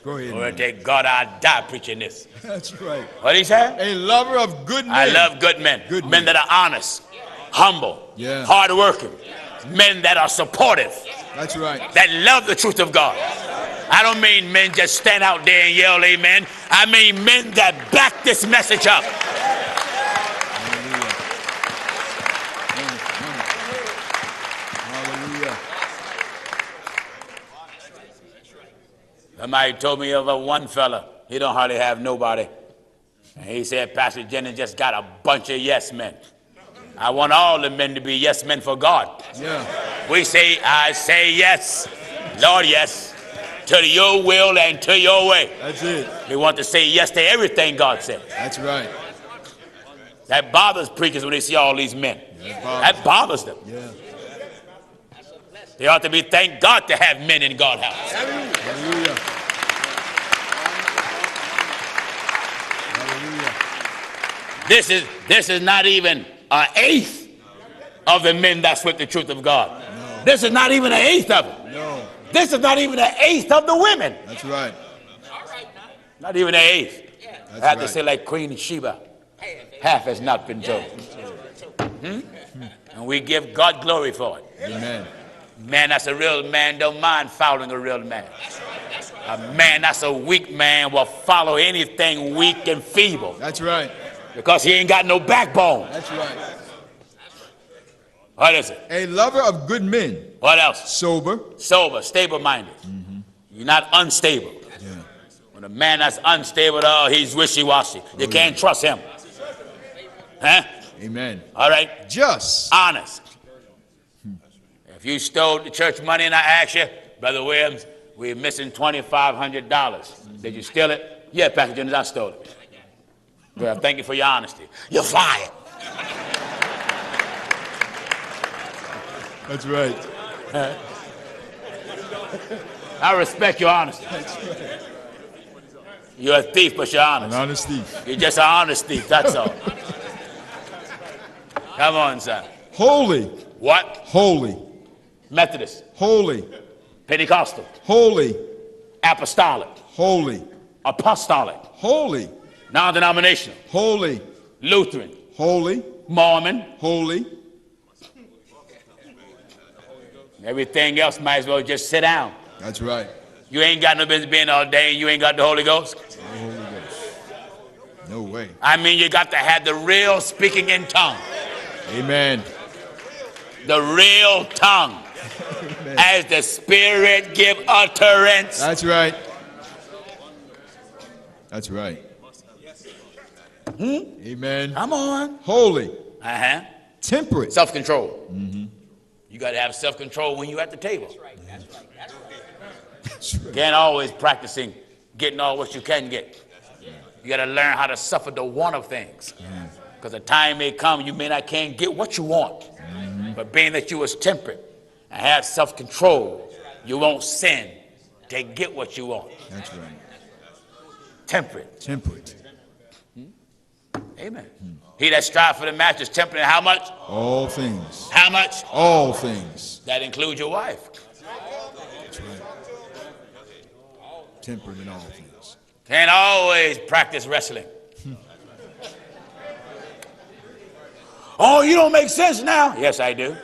C: Go ahead.
B: Or thank God I die preaching this.
C: That's right.
B: What did he say?
C: A lover of good men.
B: I love good men.
C: Good
B: men that are honest, humble, hardworking, men that are supportive.
C: That's right.
B: That love the truth of God. I don't mean men just stand out there and yell amen. I mean men that back this message up.
C: Hallelujah.
B: Somebody told me of a one fella. He don't hardly have nobody. And he said, Pastor Jennings just got a bunch of yes men. I want all the men to be yes men for God.
C: Yeah.
B: We say, I say yes. Lord, yes. To your will and to your way.
C: That's it.
B: We want to say yes to everything God said.
C: That's right.
B: That bothers preachers when they see all these men. That bothers them.
C: Yeah.
B: They ought to be thank God to have men in God's house.
C: Hallelujah.
B: This is not even an eighth of the men that's with the truth of God. No. This is not even an eighth of them.
C: No.
B: This is not even an eighth of the women.
C: That's right.
B: Not even an eighth.
C: That's
B: I have
C: right.
B: to say like Queen Sheba, half has not been told. And we give God glory for it.
C: Amen.
B: Man that's a real man don't mind following a real man. A man that's a weak man will follow anything weak and feeble.
C: That's right.
B: Because he ain't got no backbone.
C: That's right.
B: What is it?
C: A lover of good men.
B: What else?
C: Sober.
B: Sober, stable-minded. You're not unstable.
C: Yeah.
B: When a man that's unstable, oh, he's wishy-washy. You can't trust him. Huh?
C: Amen.
B: All right?
C: Just.
B: Honest. If you stole the church money and I ask you, Brother Williams, we're missing $2,500. Did you steal it? Yeah, Pastor Jennings, I stole it. Well, thank you for your honesty. You're fired.
C: That's right.
B: I respect your honesty. You're a thief, but you're honest.
C: An honest thief.
B: You're just an honest thief, that's all. Come on, son.
C: Holy.
B: What?
C: Holy.
B: Methodist.
C: Holy.
B: Pentecostal.
C: Holy.
B: Apostolic.
C: Holy.
B: Apostolic.
C: Holy.
B: Non-denominational.
C: Holy.
B: Lutheran.
C: Holy.
B: Mormon.
C: Holy.
B: Everything else might as well just sit down.
C: That's right.
B: You ain't got no business being ordained. You ain't got the Holy Ghost.
C: No Holy Ghost. No way.
B: I mean, you got to have the real speaking in tongue.
C: Amen.
B: The real tongue. Amen. As the Spirit give utterance.
C: That's right. That's right. Amen.
B: Come on.
C: Holy.
B: Uh-huh.
C: Temperate.
B: Self-control. You got to have self-control when you're at the table.
C: That's right.
B: You can't always practicing getting all what you can get. You got to learn how to suffer the want of things. Because the time may come you may not can't get what you want. But being that you was temperate and have self-control, you won't sin to get what you want.
C: That's right.
B: Temperate.
C: Temperate.
B: Amen. He that strive for the master is temperate in how much?
C: All things.
B: How much?
C: All things.
B: That includes your wife.
C: That's right. Temperate in all things.
B: Can't always practice wrestling. Oh, you don't make sense now. Yes, I do.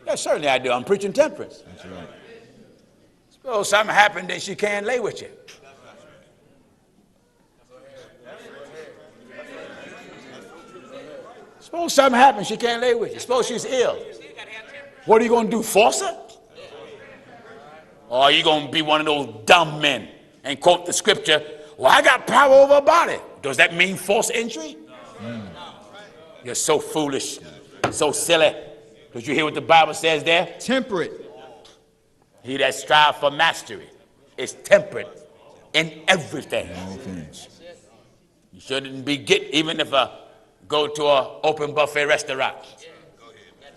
B: Yes, certainly I do. I'm preaching temperance.
C: That's right.
B: Suppose something happened and she can't lay with you. Suppose something happened, she can't lay with you. Suppose she's ill. What are you going to do, force her? Or are you going to be one of those dumb men and quote the scripture, well, I got power over her body. Does that mean force entry? You're so foolish, so silly. Did you hear what the Bible says there?
C: Temperate.
B: He that strive for mastery is temperate in everything.
C: All things.
B: You shouldn't be even if go to an open buffet restaurant,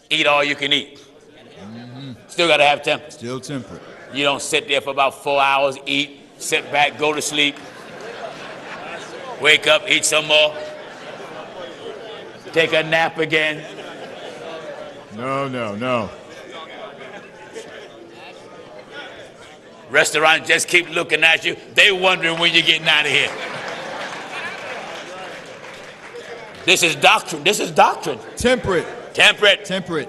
B: eat all you can eat. Still got to have temper.
C: Still temperate.
B: You don't sit there for about 4 hours, eat, sit back, go to sleep, wake up, eat some more, take a nap again.
C: No.
B: Restaurants just keep looking at you. They wondering when you're getting out of here. This is doctrine.
C: Temperate.
B: Temperate.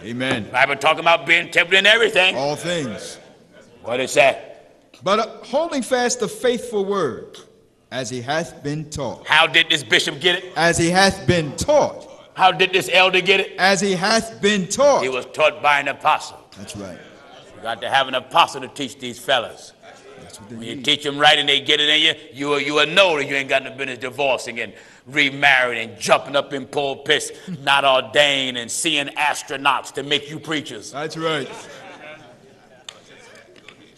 C: Amen.
B: Bible talking about being temperate in everything.
C: All things.
B: What is that?
C: But holding fast the faithful word, as he hath been taught.
B: How did this bishop get it?
C: As he hath been taught.
B: How did this elder get it?
C: As he hath been taught.
B: He was taught by an apostle.
C: That's right.
B: You got to have an apostle to teach these fellas.
C: That's what they
B: when
C: need.
B: you teach them right and they get it in you will know that you ain't got no business divorcing and remarrying and jumping up in pulpits, not ordained and seeing astronauts to make you preachers.
C: That's right.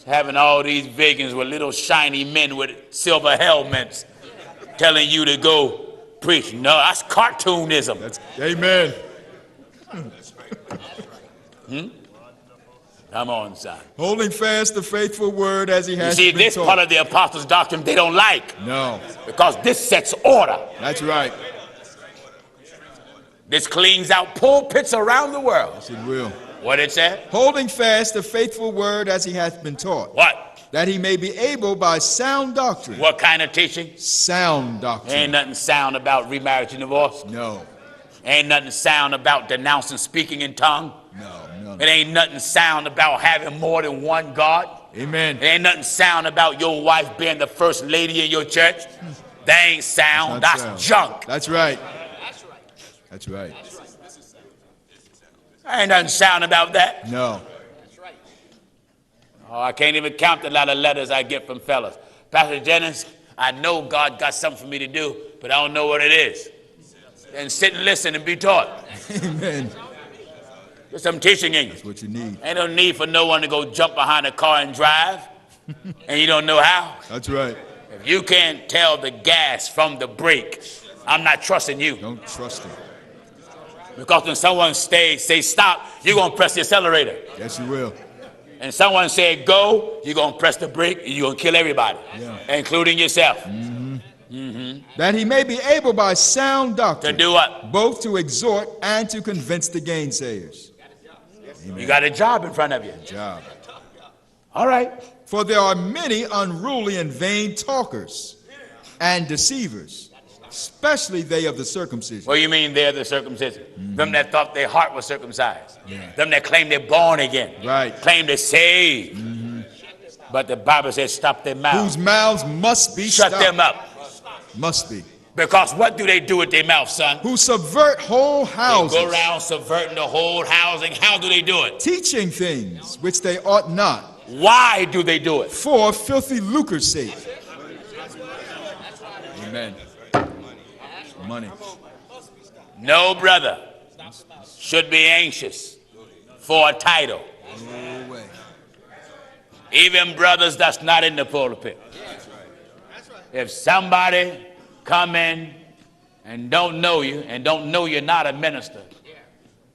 B: Having all these vegans with little shiny men with silver helmets telling you to go preach. No, that's cartoonism.
C: Amen.
B: Come on, son.
C: Holding fast the faithful word as he has been taught.
B: You see, this part of the apostles' doctrine they don't like.
C: No.
B: Because this sets order.
C: That's right.
B: This cleans out pulpits around the world.
C: Yes, it will.
B: What it said?
C: Holding fast the faithful word as he hath been taught.
B: What?
C: That he may be able by sound doctrine.
B: What kind of teaching?
C: Sound doctrine.
B: Ain't nothing sound about remarriage and divorce.
C: No.
B: Ain't nothing sound about denouncing speaking in tongue.
C: No.
B: It ain't nothing sound about having more than one God.
C: Amen.
B: It ain't nothing sound about your wife being the first lady in your church. That ain't sound. That's
C: sound.
B: Junk.
C: That's right. That's right.
B: Ain't nothing sound about that.
C: No.
B: Oh, I can't even count the lot of letters I get from fellas. Pastor Jennings, I know God got something for me to do, but I don't know what it is. Then sit and listen and be taught.
C: Amen.
B: There's some teaching in you.
C: That's what you need.
B: Ain't no need for no one to go jump behind a car and drive, and you don't know how.
C: That's right.
B: If you can't tell the gas from the brake, I'm not trusting you.
C: Don't trust him.
B: Because when someone say stop, you're going to press the accelerator.
C: Yes, you will.
B: And someone say go, you're going to press the brake, and you're going to kill everybody, including yourself.
C: Mm-hmm. Mm-hmm. That he may be able by sound doctrine.
B: To do what?
C: Both to exhort and to convince the gainsayers. Amen.
B: You got a job in front of you.
C: Job.
B: All right.
C: For there are many unruly and vain talkers and deceivers, especially they of the circumcision.
B: What do you mean they're the circumcision? Mm-hmm. Them that thought their heart was circumcised. Yeah. Them that claim they're born again.
C: Right.
B: Claim they're saved.
C: Mm-hmm.
B: But the Bible says stop their mouths.
C: Whose mouths must be
B: Shut
C: stopped.
B: them up.
C: Must be.
B: Because what do they do with their mouth, son?
C: Who subvert whole houses.
B: They go around subverting the whole housing. How do they do it?
C: Teaching things which they ought not.
B: Why do they do it?
C: For filthy lucre's sake. Amen. Money.
B: No brother should be anxious for a title.
C: No way.
B: Even brothers that's not in the pulpit. If somebody come in and don't know you and don't know you're not a minister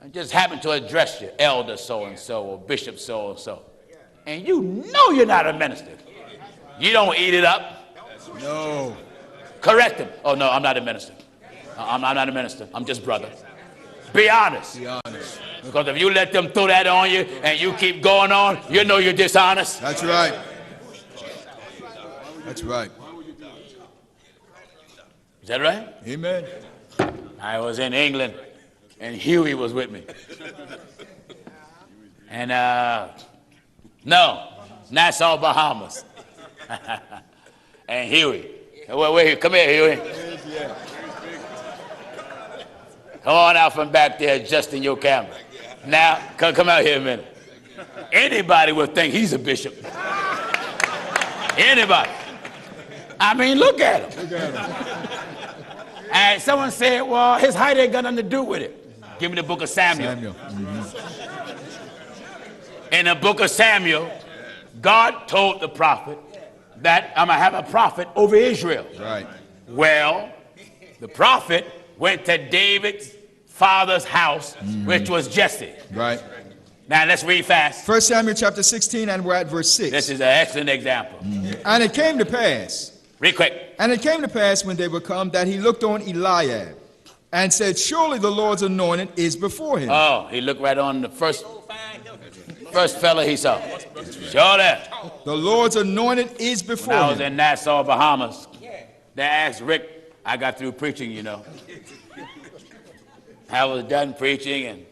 B: and just happen to address you, elder so-and-so or bishop so-and-so, and you know you're not a minister, you don't eat it up.
C: No.
B: Correct him. Oh, no, I'm not a minister. I'm not a minister. I'm just brother. Be honest.
C: Be honest.
B: Because if you let them throw that on you and you keep going on, you know you're dishonest.
C: That's right. That's right.
B: Is that right?
C: Amen.
B: I was in England, and Huey was with me. And, no, Nassau, Bahamas. And Huey. Wait, come here, Huey. Come on out from back there adjusting your camera. Now, come out here a minute. Anybody would think he's a bishop. Anybody. I mean, look at him.
C: Look at him.
B: And someone said, well, his height ain't got nothing to do with it. Give me the book of Samuel.
C: Mm-hmm.
B: In the book of Samuel, God told the prophet that I'm going to have a prophet over Israel.
C: Right.
B: Well, the prophet went to David's father's house, which was Jesse.
C: Right.
B: Now, let's read fast.
C: 1 Samuel chapter 16, and we're at verse 6.
B: This is an excellent example.
C: And it came to pass.
B: Read quick.
C: And it came to pass when they were come that he looked on Eliab and said, surely the Lord's anointed is before him.
B: Oh, he looked right on the first fella he saw. Show that.
C: The Lord's anointed is before him.
B: When I was in Nassau, Bahamas, they asked Rick, I got through preaching, you know. I was done preaching, and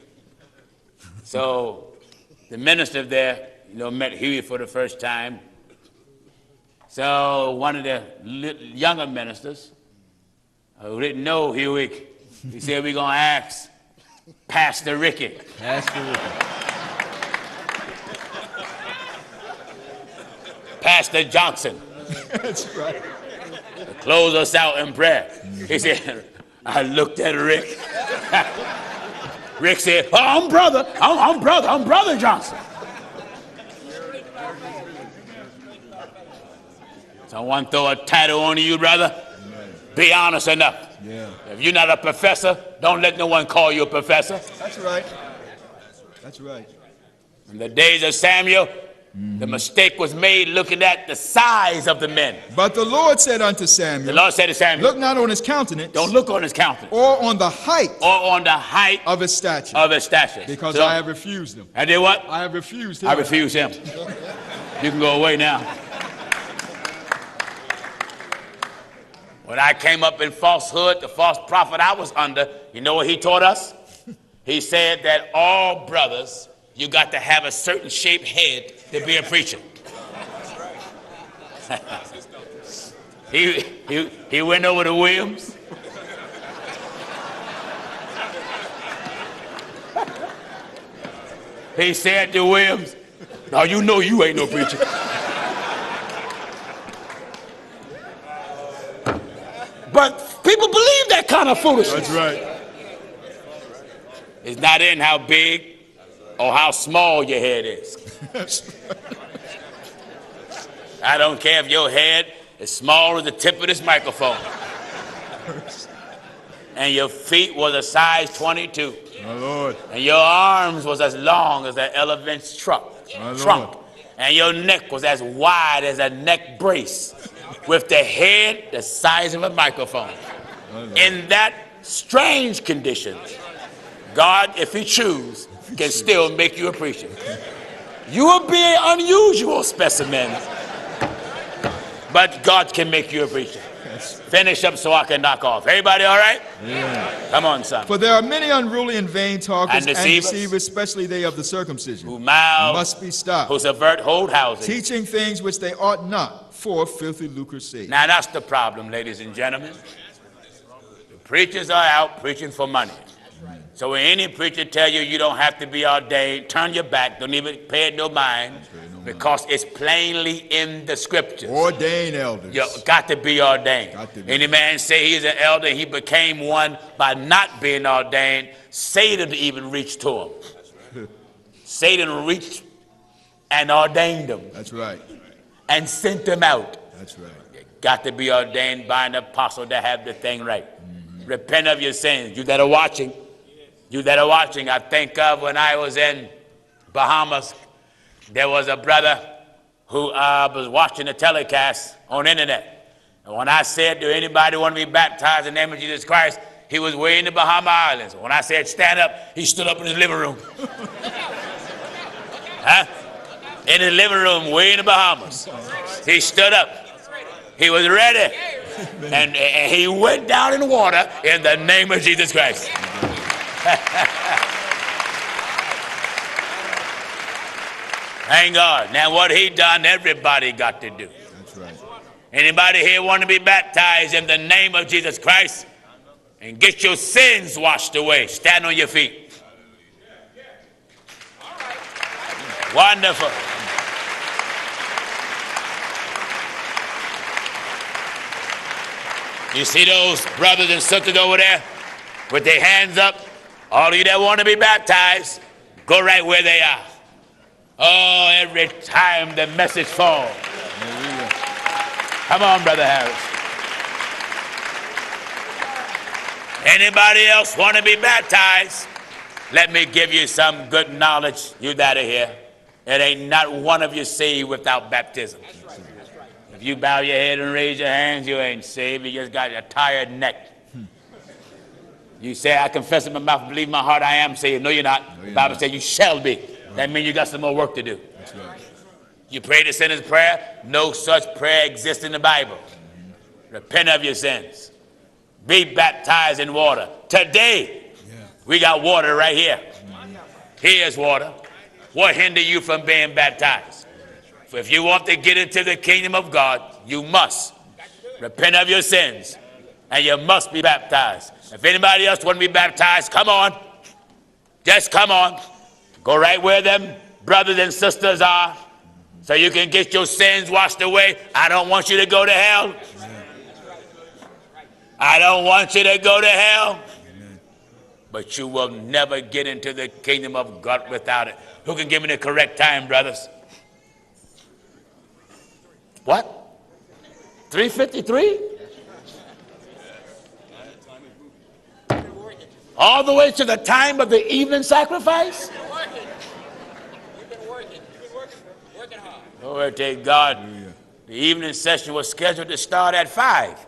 B: so the minister there, you know, met Huey for the first time. So one of the younger ministers who didn't know Huey, he said, we're going to ask Pastor Ricky.
C: Pastor Ricky.
B: Pastor Johnson.
C: That's right.
B: To close us out in prayer. He said, I looked at Rick. Rick said, oh, I'm brother Johnson. Someone throw a title on you, brother. Be honest enough.
C: Yeah.
B: If you're not a professor, don't let no one call you a professor.
C: That's right. That's right.
B: In the days of Samuel, the mistake was made looking at the size of the men.
C: But the Lord said unto Samuel,
B: the Lord said to Samuel,
C: look not on his countenance.
B: Don't look on his countenance.
C: Or on the height.
B: Or on the height
C: of his stature.
B: Of his stature.
C: Because I have refused him.
B: I did what?
C: I have refused him.
B: I refuse him. You can go away now. When I came up in falsehood, the false prophet I was under, you know what he taught us? He said that all brothers, you got to have a certain shaped head to be a preacher. he went over to Williams. He said to Williams, now you know you ain't no preacher. But people believe that kind of foolishness.
C: That's right.
B: It's not in how big or how small your head is. I don't care if your head is small as the tip of this microphone. And your feet was a size 22.
C: My Lord.
B: And your arms was as long as an elephant's trunk. And your neck was as wide as a neck brace, with the head the size of a microphone. In that strange condition, God, if he choose, can still make you a preacher. You will be an unusual specimen, but God can make you a preacher. Finish up so I can knock off. Everybody all right?
C: Yeah.
B: Come on, son.
C: For there are many unruly and vain talkers
B: and deceivers,
C: especially they of the circumcision,
B: who
C: must be stopped,
B: who subvert whole houses,
C: teaching things which they ought not, for filthy lucre's sake.
B: Now that's the problem, ladies and gentlemen. The preachers are out preaching for money. So when any preacher tell you you don't have to be ordained, turn your back, don't even pay it no mind, because it's plainly in the scriptures.
C: Ordain elders.
B: You got to be ordained. Any man say he's an elder, he became one by not being ordained. Satan even reached to him. Satan reached and ordained him.
C: That's right.
B: And sent him out.
C: That's right.
B: You got to be ordained by an apostle to have the thing right. Repent of your sins. You that are watching. You that are watching, I think of when I was in Bahamas, there was a brother who was watching the telecast on the internet. And when I said, do anybody want to be baptized in the name of Jesus Christ? He was way in the Bahama Islands. When I said stand up, he stood up in his living room. In his living room, way in the Bahamas. He stood up. He was ready. And he went down in the water in the name of Jesus Christ. Thank God. Now what he done, everybody got to do.
C: That's right.
B: Anybody here want to be baptized in the name of Jesus Christ and get your sins washed away? Stand on your feet. Wonderful. You see those brothers and sisters over there with their hands up? All of you that want to be baptized, go right where they are. Oh, every time the message falls. Come on, Brother Harris. Anybody else want to be baptized? Let me give you some good knowledge, you that are here. It ain't not one of you saved without baptism. If you bow your head and raise your hands, you ain't saved. You just got a tired neck. You say, I confess in my mouth and believe in my heart I am saved. No, you're not. The Bible says you shall be. That means you got some more work to do.
C: That's right.
B: You pray the sinner's prayer. No such prayer exists in the Bible. Repent of your sins. Be baptized in water. Today, we got water right here. Here's water. What hinder you from being baptized? For if you want to get into the kingdom of God, you must repent of your sins. And you must be baptized. If anybody else want to be baptized, come on. Just come on. Go right where them brothers and sisters are so you can get your sins washed away. I don't want you to go to hell. I don't want you to go to hell. But you will never get into the kingdom of God without it. Who can give me the correct time, brothers? What? 3:53? All the way to the time of the evening sacrifice? Glory to God. The evening session was scheduled to start at 5.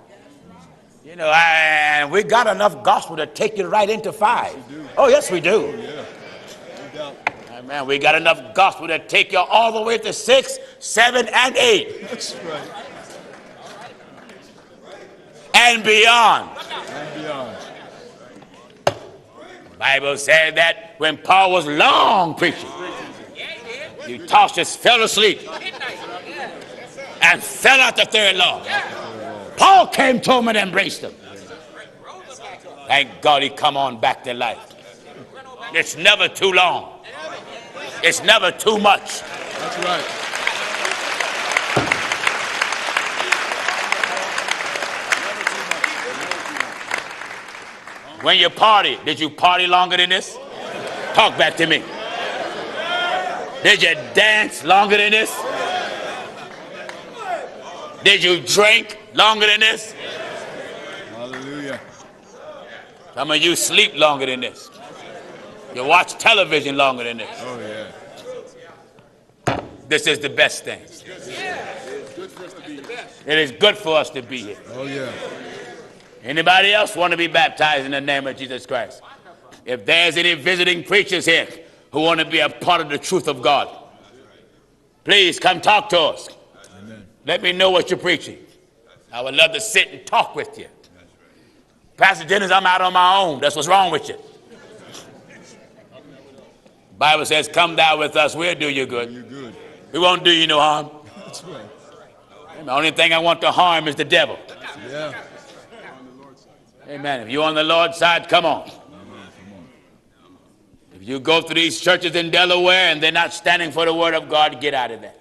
B: You know, and we got enough gospel to take you right into 5. Oh, yes, we do. Man, we got enough gospel to take you all the way to 6, 7, and 8.
C: That's right.
B: And beyond.
C: And beyond.
B: The Bible said that when Paul was long preaching, Eutychus fell asleep and fell out the third log. Paul came to him and embraced him. Thank God he come on back to life. It's never too long. It's never too much.
C: That's right.
B: When you party, did you party longer than this? Talk back to me. Did you dance longer than this? Did you drink longer than this?
C: Hallelujah.
B: Some of you sleep longer than this. You watch television longer than this.
C: Oh, yeah.
B: This is the best thing. It is good for us to be here.
C: Oh, yeah.
B: Anybody else want to be baptized in the name of Jesus Christ? If there's any visiting preachers here who want to be a part of the truth of God, please come talk to us.
C: Amen.
B: Let me know what you're preaching. I would love to sit and talk with you. Pastor Jennings, I'm out on my own. That's what's wrong with you. The Bible says, come thou with us, we'll do you good.
C: You're good.
B: We won't do you no harm.
C: That's right.
B: The only thing I want to harm is the devil.
C: Yeah.
B: Amen. If you're on the Lord's side, come on. If you go to these churches in Delaware and they're not standing for the word of God, get out of there.